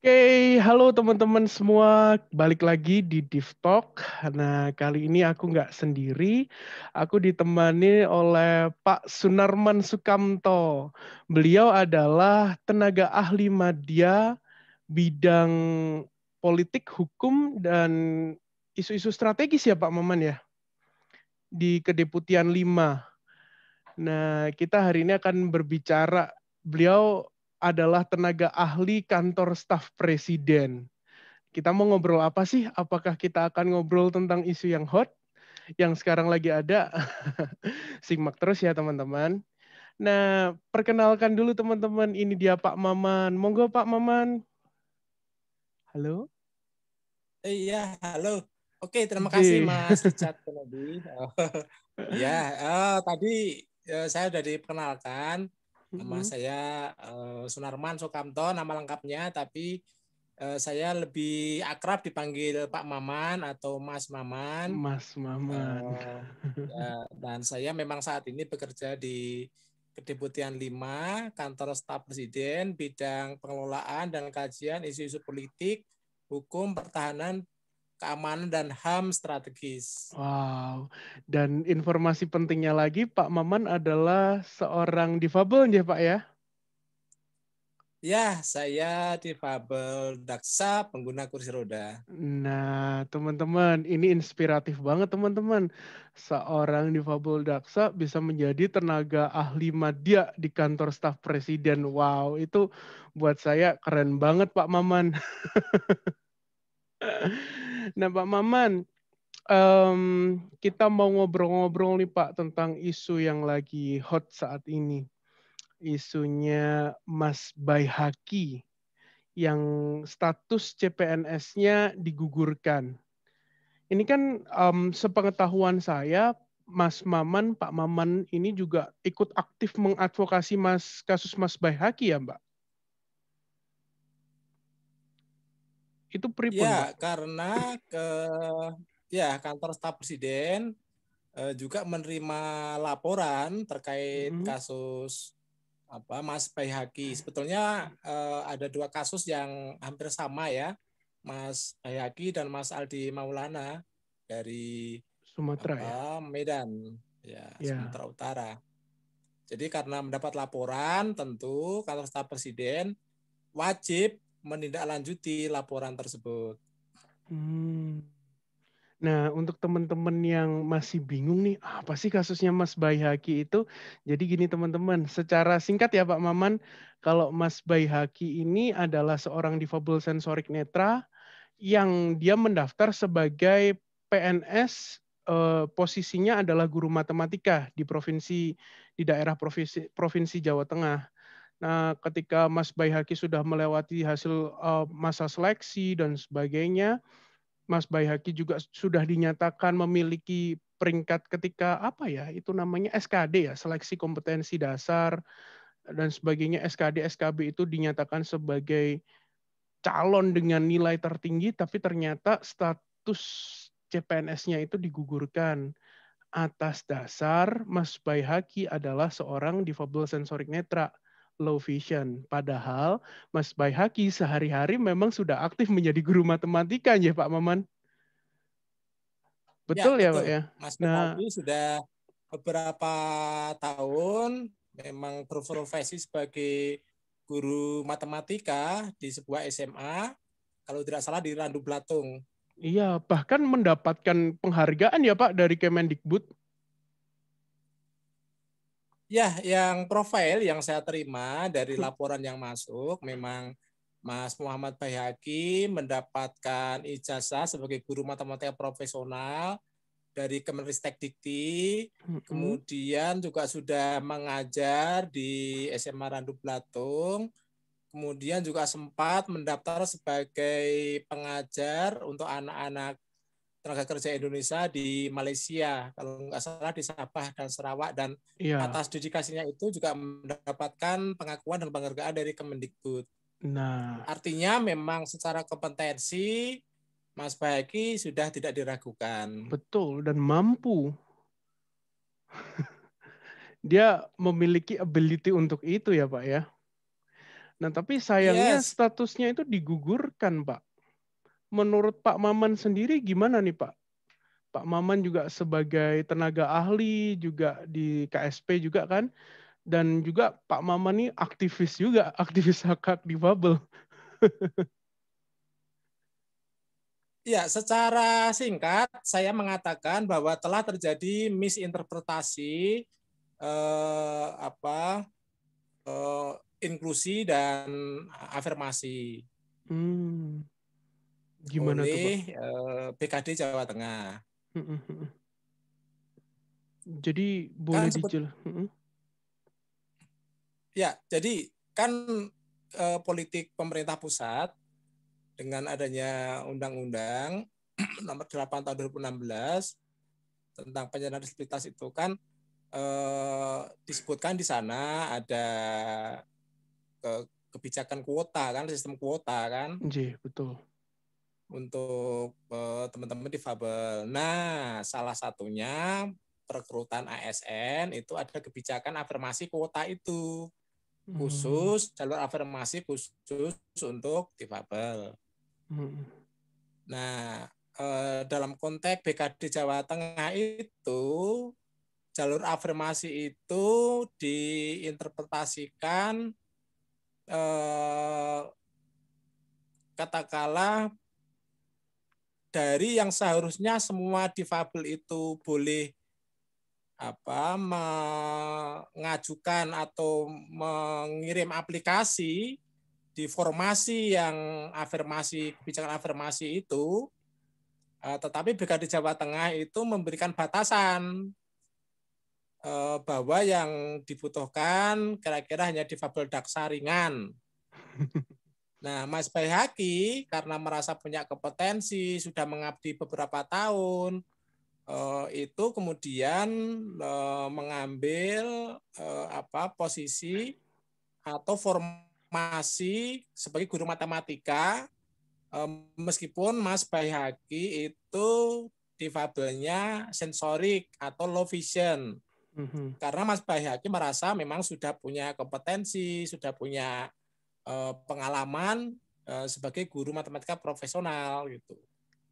Oke, halo teman-teman semua, balik lagi di Div Talk. Nah, kali ini aku nggak sendiri, aku ditemani oleh Pak Sunarman Sukamto. Beliau adalah tenaga ahli media bidang politik, hukum, dan isu-isu strategis ya Pak Maman ya, di Kedeputian 5. Nah, kita hari ini akan berbicara, beliau adalah tenaga ahli kantor staf presiden. Kita mau ngobrol apa sih? Apakah kita akan ngobrol tentang isu yang hot, yang sekarang lagi ada? Simak terus ya teman-teman. Nah, perkenalkan dulu teman-teman, ini dia Pak Maman. Monggo Pak Maman. Halo? Iya, halo. Oke, terima kasih J. Mas Richard Kennedy. Ya, tadi saya sudah diperkenalkan. Nama saya Sunarman Sukamto, nama lengkapnya, tapi saya lebih akrab dipanggil Pak Maman atau Mas Maman. Mas Maman. Eh, dan saya memang saat ini bekerja di Kedeputian 5, Kantor Staf Presiden, bidang pengelolaan dan kajian isu-isu politik, hukum, pertahanan, keamanan, dan HAM strategis. Wow. Dan informasi pentingnya lagi, Pak Maman adalah seorang difabel ya Pak ya? Ya, saya difabel daksa pengguna kursi roda. Nah, teman-teman, ini inspiratif banget teman-teman. Seorang difabel daksa bisa menjadi tenaga ahli madya di kantor staf presiden. Wow, itu buat saya keren banget Pak Maman. Nah, Pak Maman, kita mau ngobrol-ngobrol nih Pak tentang isu yang lagi hot saat ini. Isunya Mas Baihaqi yang status CPNS-nya digugurkan. Ini kan sepengetahuan saya, Mas Maman, Pak Maman ini juga ikut aktif mengadvokasi kasus Mas Baihaqi ya, Mbak? Itu pripun, Mbak? Ya, karena kantor staf presiden juga menerima laporan terkait Mm-mm. kasus Mas Baihaqi. Sebetulnya ada dua kasus yang hampir sama ya, Mas Baihaqi dan Mas Aldi Maulana dari Sumatera ya? Medan, ya Ya. Sumatera Utara. Jadi karena mendapat laporan, tentu kantor staf presiden wajib menindaklanjuti laporan tersebut. Hmm. Nah, untuk teman-teman yang masih bingung nih, apa sih kasusnya Mas Baihaqi itu? Jadi gini teman-teman, secara singkat ya Pak Maman, kalau Mas Baihaqi ini adalah seorang difabel sensorik netra yang dia mendaftar sebagai PNS, posisinya adalah guru matematika di daerah provinsi Jawa Tengah. Nah, ketika Mas Baihaqi sudah melewati hasil masa seleksi dan sebagainya, Mas Baihaqi juga sudah dinyatakan memiliki peringkat ketika apa ya, itu namanya SKD ya, seleksi kompetensi dasar dan sebagainya. SKD, SKB itu dinyatakan sebagai calon dengan nilai tertinggi, tapi ternyata status CPNS-nya itu digugurkan atas dasar Mas Baihaqi adalah seorang difabel sensorik netra, low vision. Padahal Mas Baihaqi sehari-hari memang sudah aktif menjadi guru matematika ya Pak Maman. Ya, Betul ya Pak betul. ya? Mas Nah, Baihaqi sudah beberapa tahun memang berprofesi sebagai guru matematika di sebuah SMA, kalau tidak salah di Randu Blatung. iya bahkan mendapatkan penghargaan ya Pak dari Kemendikbud. Ya, yang profil yang saya terima dari laporan yang masuk, memang Mas Muhammad Baihaqi mendapatkan ijazah sebagai guru matematika profesional dari Kemenristek Dikti, Mm-mm. kemudian juga sudah mengajar di SMA Randu Blatung, kemudian juga sempat mendaftar sebagai pengajar untuk anak-anak tenaga kerja Indonesia di Malaysia, kalau nggak salah di Sabah dan Sarawak, dan Iya. atas dedikasinya itu juga mendapatkan pengakuan dan penghargaan dari Kemendikbud. Nah, Artinya memang secara kompetensi Mas Baiki sudah tidak diragukan. betul dan mampu. Dia memiliki ability untuk itu ya Pak ya. Nah, tapi sayangnya Yes. statusnya itu digugurkan, Pak. Menurut Pak Maman sendiri gimana nih, Pak? Pak Maman juga sebagai tenaga ahli juga di KSP juga kan, dan juga Pak Maman ini aktivis juga, aktivis hak hak difabel. Ya, secara singkat saya mengatakan bahwa telah terjadi misinterpretasi apa inklusi dan afirmasi Gimana tuh, Pak? oleh BKD Jawa Tengah. Jadi boleh Kan dijelaskan? ya, jadi kan politik pemerintah pusat dengan adanya Undang-Undang Nomor 8 Tahun 2016 tentang penyerahan disabilitas itu kan disebutkan di sana ada kebijakan kuota kan, sistem kuota kan Betul. untuk teman-teman difabel. Nah, salah satunya perekrutan ASN itu ada kebijakan afirmasi kuota itu khusus jalur afirmasi khusus untuk difabel. Nah, dalam konteks BKD Jawa Tengah itu jalur afirmasi itu diinterpretasikan katakanlah dari yang seharusnya semua difabel itu boleh mengajukan atau mengirim aplikasi di formasi yang afirmasi kebijakan afirmasi itu, tetapi BKD Jawa Tengah itu memberikan batasan bahwa yang dibutuhkan kira-kira hanya difabel daksa ringan. Nah, Mas Baihaqi karena merasa punya kompetensi, sudah mengabdi beberapa tahun, itu kemudian mengambil posisi atau formasi sebagai guru matematika, meskipun Mas Baihaqi itu difabelnya sensorik atau low vision. Karena Mas Baihaqi merasa memang sudah punya kompetensi, sudah punya pengalaman sebagai guru matematika profesional gitu.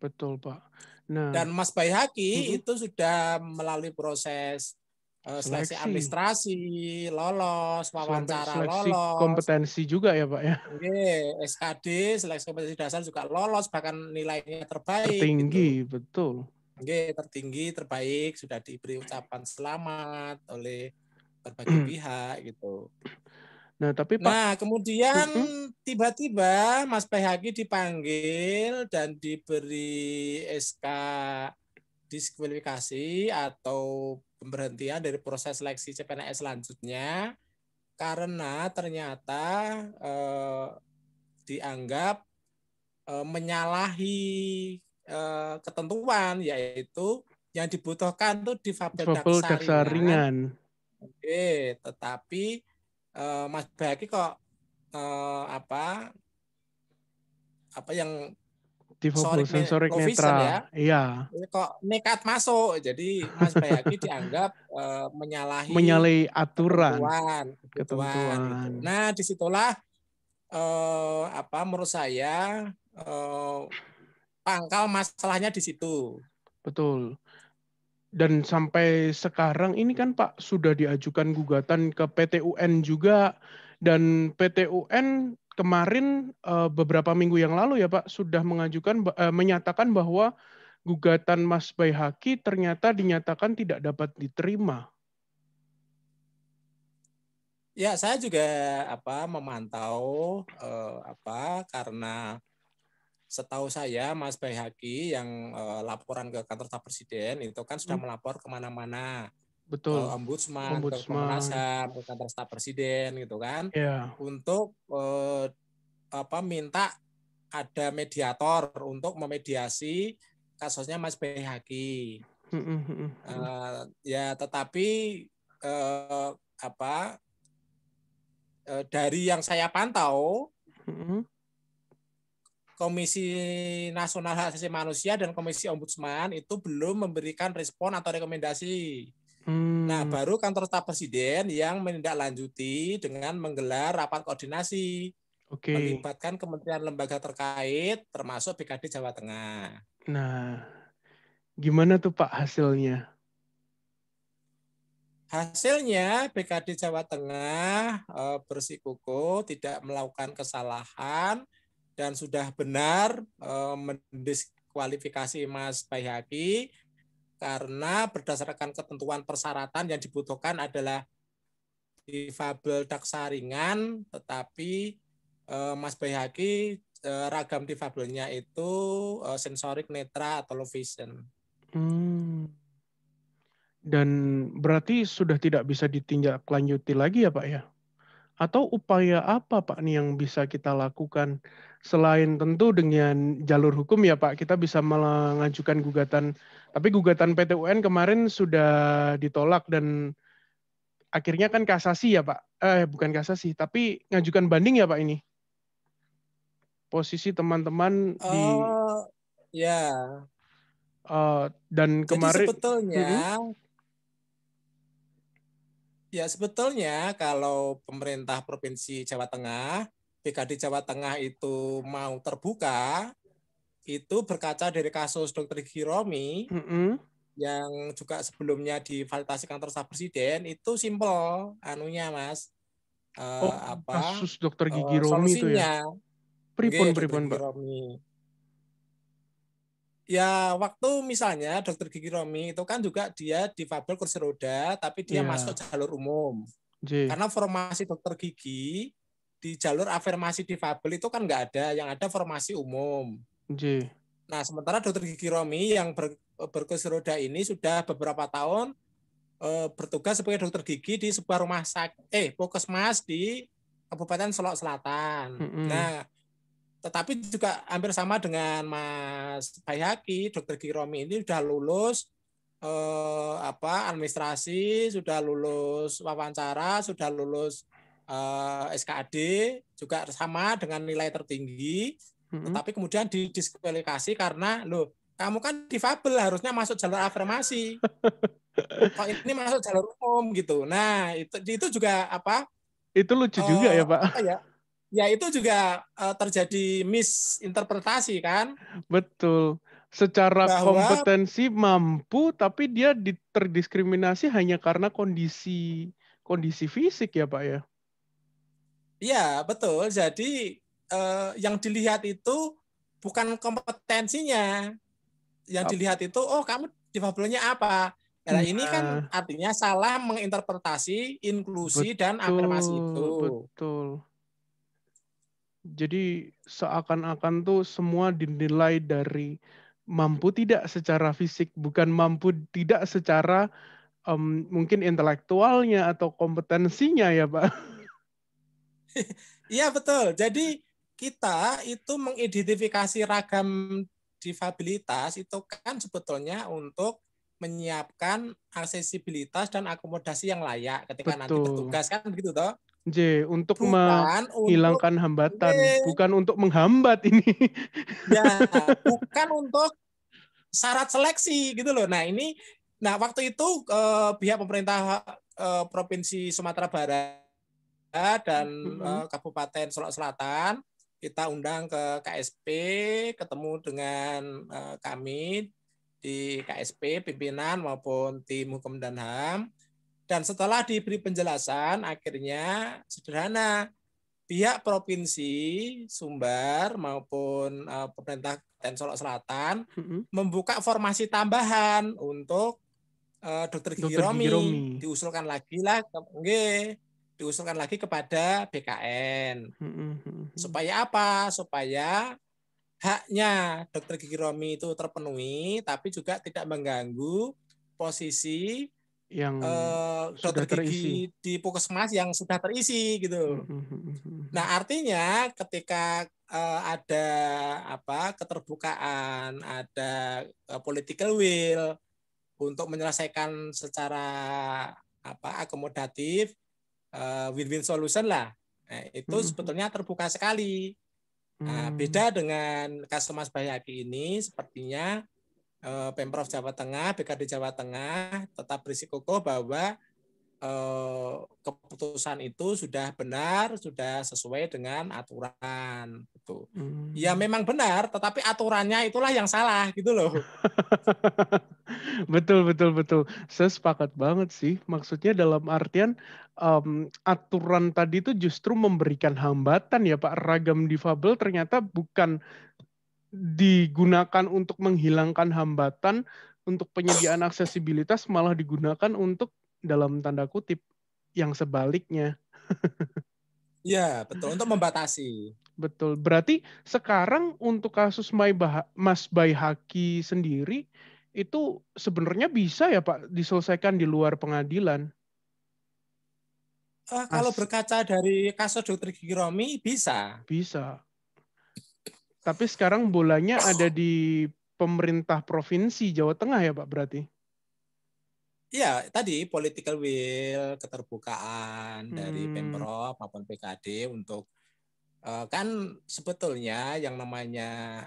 Betul, Pak. Nah, dan Mas Baihaqi itu sudah melalui proses seleksi administrasi, lolos, wawancara seleksi lolos, kompetensi juga ya, Pak ya. SKD, seleksi kompetensi dasar juga lolos, bahkan nilainya terbaik Tertinggi, gitu. betul. Tertinggi, terbaik, sudah diberi ucapan selamat oleh berbagai pihak gitu. Nah, tapi Pak. Nah, kemudian tiba-tiba Mas Baihaqi dipanggil dan diberi SK diskualifikasi atau pemberhentian dari proses seleksi CPNS selanjutnya karena ternyata dianggap menyalahi ketentuan, yaitu yang dibutuhkan tuh difabel daksa ringan. Oke, tetapi Mas Baihaqi kok yang difabel sensorik low vision netra. ya, Iya. kok nekat masuk. Jadi Mas Baihaqi dianggap menyalahi aturan, ketentuan gitu. Nah, disitulah menurut saya pangkal masalahnya di situ. Betul. Dan sampai sekarang ini kan Pak sudah diajukan gugatan ke PT UN juga, dan PT UN kemarin beberapa minggu yang lalu ya Pak sudah menyatakan bahwa gugatan Mas Baihaqi ternyata dinyatakan tidak dapat diterima. Ya, saya juga memantau karena setahu saya Mas Baihaqi yang laporan ke kantor staf presiden itu kan sudah melapor kemana-mana, ke Betul. Ombudsman, ke Komnas HAM, ke kantor staf presiden gitu kan, untuk minta ada mediator untuk memediasi kasusnya Mas Baihaqi. Ya, tetapi dari yang saya pantau, Komisi Nasional Hak Asasi Manusia dan Komisi Ombudsman itu belum memberikan respon atau rekomendasi Nah, Hmm, baru kantor staf presiden yang menindaklanjuti dengan menggelar rapat koordinasi oke. melibatkan kementerian lembaga terkait termasuk BKD Jawa Tengah. Nah, gimana tuh Pak hasilnya? Hasilnya BKD Jawa Tengah bersikukuh tidak melakukan kesalahan dan sudah benar mendiskualifikasi Mas Baihaqi karena berdasarkan ketentuan persyaratan yang dibutuhkan adalah difabel daksa ringan, tetapi Mas Baihaqi ragam difabelnya itu sensorik netra atau low vision. Hmm. Dan berarti sudah tidak bisa ditindaklanjuti lagi ya Pak ya? Atau upaya apa Pak nih yang bisa kita lakukan selain tentu dengan jalur hukum ya Pak, kita bisa mengajukan gugatan. Tapi gugatan PT UN kemarin sudah ditolak dan akhirnya kan kasasi ya Pak. Bukan kasasi, tapi ngajukan banding ya Pak ini. Posisi teman-teman di Oh ya, dan jadi kemarin. Mm-mm, sebetulnya kalau pemerintah Provinsi Jawa Tengah, BKD Jawa Tengah itu mau terbuka, itu berkaca dari kasus Dr. Gigi Romi mm-mm. yang juga sebelumnya divalidasi kantor staf presiden itu simpel anunya Mas. Oh, Apa kasus Dokter Gigi Romi itu ya. solusinya? Pripun Nggih, Dr. pripun Gigi Pak. Romi. Ya, waktu misalnya Dr. Gigi Romi itu kan juga dia difabel kursi roda, tapi dia masuk Ya, jalur umum. J, Karena formasi dokter gigi di jalur afirmasi difabel itu kan nggak ada, yang ada formasi umum. J. Nah, sementara dokter gigi Romi yang berkursi roda ini sudah beberapa tahun bertugas sebagai dokter gigi di sebuah rumah sakit, puskesmas di Kabupaten Solok Selatan. Mm-mm. Nah, tetapi juga hampir sama dengan Mas Baihaqi, dokter gigi Romi ini sudah lulus administrasi, sudah lulus wawancara, sudah lulus SKAD, juga sama dengan nilai tertinggi, Mm-mm. tetapi kemudian didiskualifikasi karena loh, kamu kan difabel harusnya masuk jalur afirmasi, kok ini masuk jalur umum gitu. Nah, itu juga Itu lucu juga ya Pak. apa ya? Ya itu juga terjadi misinterpretasi kan Betul. Secara bahwa kompetensi mampu, tapi dia terdiskriminasi hanya karena kondisi kondisi fisik ya Pak ya. iya, betul. Jadi yang dilihat itu bukan kompetensinya. Yang Ap- dilihat itu, oh kamu difabelnya apa? Nah, ini kan Nah, artinya salah menginterpretasi inklusi dan afirmasi betul, itu. betul. Jadi seakan-akan tuh semua dinilai dari mampu tidak secara fisik, bukan mampu tidak secara mungkin intelektualnya atau kompetensinya ya Pak. Iya, betul. Jadi kita itu mengidentifikasi ragam difabilitas itu kan sebetulnya untuk menyiapkan aksesibilitas dan akomodasi yang layak ketika nanti Betul. bertugas kan begitu toh. J, untuk Bukan untuk menghilangkan hambatan, bukan untuk menghambat ini. ya, bukan untuk syarat seleksi gitu loh. Nah waktu itu pihak pemerintah Provinsi Sumatera Barat dan Mm-mm, Kabupaten Solok Selatan kita undang ke KSP, ketemu dengan kami di KSP pimpinan maupun tim hukum dan HAM, dan setelah diberi penjelasan akhirnya sederhana, pihak provinsi Sumbar maupun pemerintah Kabupaten Solok Selatan mm-mm. membuka formasi tambahan untuk Dokter Gigi Dokter Gigi Romi, Romi. diusulkan lagi kepada BKN. Mm-mm, mm-mm. Supaya apa? Supaya haknya Dokter Gigi Romi itu terpenuhi, tapi juga tidak mengganggu posisi Yang sudah dokter terisi. gigi di puskesmas yang sudah terisi gitu. Mm-mm, mm-mm. Nah, artinya ketika ada keterbukaan, ada political will untuk menyelesaikan secara akomodatif, win-win solution lah. Nah, itu Mm-mm, sebetulnya terbuka sekali. Nah, mm. beda dengan kasus Mas Bayaki ini, sepertinya Pemprov Jawa Tengah, BKD Jawa Tengah tetap bersikukuh bahwa keputusan itu sudah benar, sudah sesuai dengan aturan. Gitu. Ya memang benar, tetapi aturannya itulah yang salah gitu loh. Betul, betul, betul. Saya sepakat banget sih. Maksudnya dalam artian aturan tadi itu justru memberikan hambatan ya Pak. Ragam difabel ternyata bukan digunakan untuk menghilangkan hambatan untuk penyediaan aksesibilitas, malah digunakan untuk dalam tanda kutip yang sebaliknya. Ya, betul. Untuk membatasi. Betul. Berarti sekarang untuk kasus Mas Baihaki sendiri itu sebenarnya bisa ya Pak diselesaikan di luar pengadilan? Kalau Mas, berkaca dari kasus Dr. Gigi Romi, bisa. bisa. Tapi sekarang bolanya ada di pemerintah provinsi Jawa Tengah ya Pak berarti? Ya, tadi political will, keterbukaan dari Hmm, Pemprov maupun PKD untuk kan sebetulnya yang namanya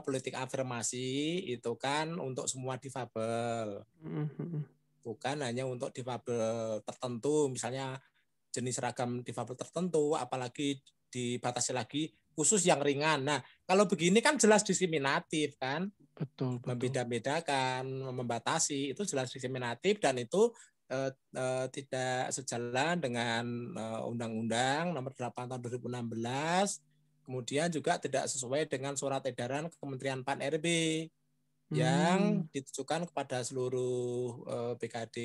politik afirmasi itu kan untuk semua difabel, hmm, hmm, bukan hanya untuk difabel tertentu, misalnya jenis ragam difabel tertentu, apalagi dibatasi lagi khusus yang ringan. Nah, kalau begini kan jelas diskriminatif kan, betul, betul. membeda-bedakan, membatasi itu jelas diskriminatif dan itu tidak sejalan dengan Undang-Undang Nomor 8 Tahun 2016. Kemudian juga tidak sesuai dengan surat edaran Kementerian Pan-RB yang Hmm, ditujukan kepada seluruh BKD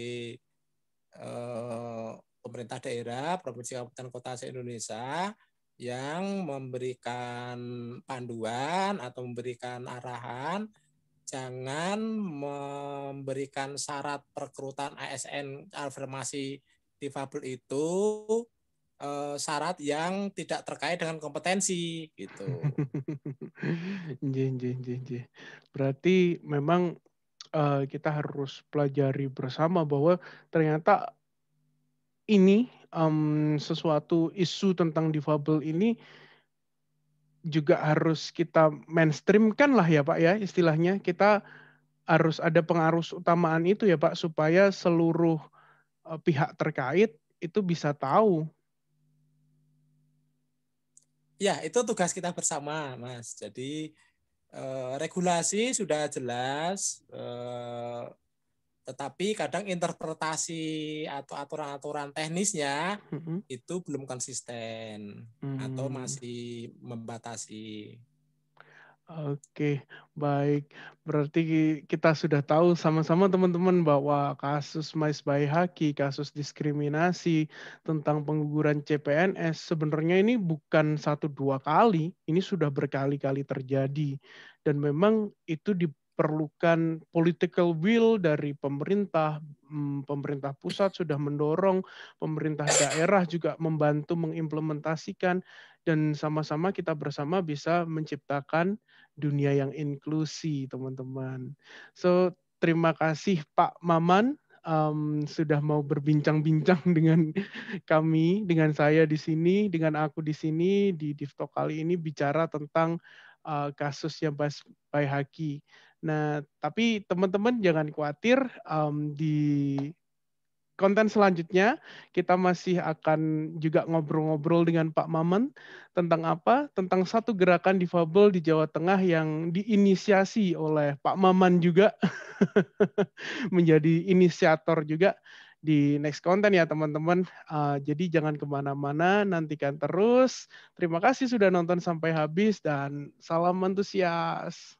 pemerintah daerah, provinsi, kabupaten, kota se-Indonesia yang memberikan panduan atau memberikan arahan jangan memberikan syarat perekrutan ASN afirmasi difabel itu syarat yang tidak terkait dengan kompetensi gitu. Nje, nje, nje, nje. Berarti memang kita harus pelajari bersama bahwa ternyata ini sesuatu isu tentang difabel ini juga harus kita mainstreamkan lah ya Pak ya istilahnya. Kita harus ada pengarus utamaan itu ya Pak supaya seluruh pihak terkait itu bisa tahu. Ya, itu tugas kita bersama, Mas. Jadi regulasi sudah jelas, tetapi kadang interpretasi atau aturan-aturan teknisnya Mm-mm. itu belum konsisten atau Hmm. masih membatasi. Oke, baik. Berarti kita sudah tahu sama-sama teman-teman bahwa kasus Mais Baihaki, kasus diskriminasi tentang pengguguran CPNS sebenarnya ini bukan satu dua kali, ini sudah berkali-kali terjadi. Dan memang itu diperlukan political will dari pemerintah. Pemerintah pusat sudah mendorong, pemerintah daerah juga membantu mengimplementasikan, dan sama-sama kita bersama bisa menciptakan dunia yang inklusi, teman-teman. So, terima kasih Pak Maman sudah mau berbincang-bincang dengan kami, dengan saya di sini, dengan aku di sini di Divtalk kali ini bicara tentang kasusnya Mas Baihaki. Nah, tapi teman-teman jangan khawatir di konten selanjutnya kita masih akan juga ngobrol-ngobrol dengan Pak Maman tentang apa? Tentang satu gerakan difabel di Jawa Tengah yang diinisiasi oleh Pak Maman juga menjadi inisiator juga di next konten ya teman-teman. Jadi jangan kemana-mana, nantikan terus. Terima kasih sudah nonton sampai habis dan salam antusias.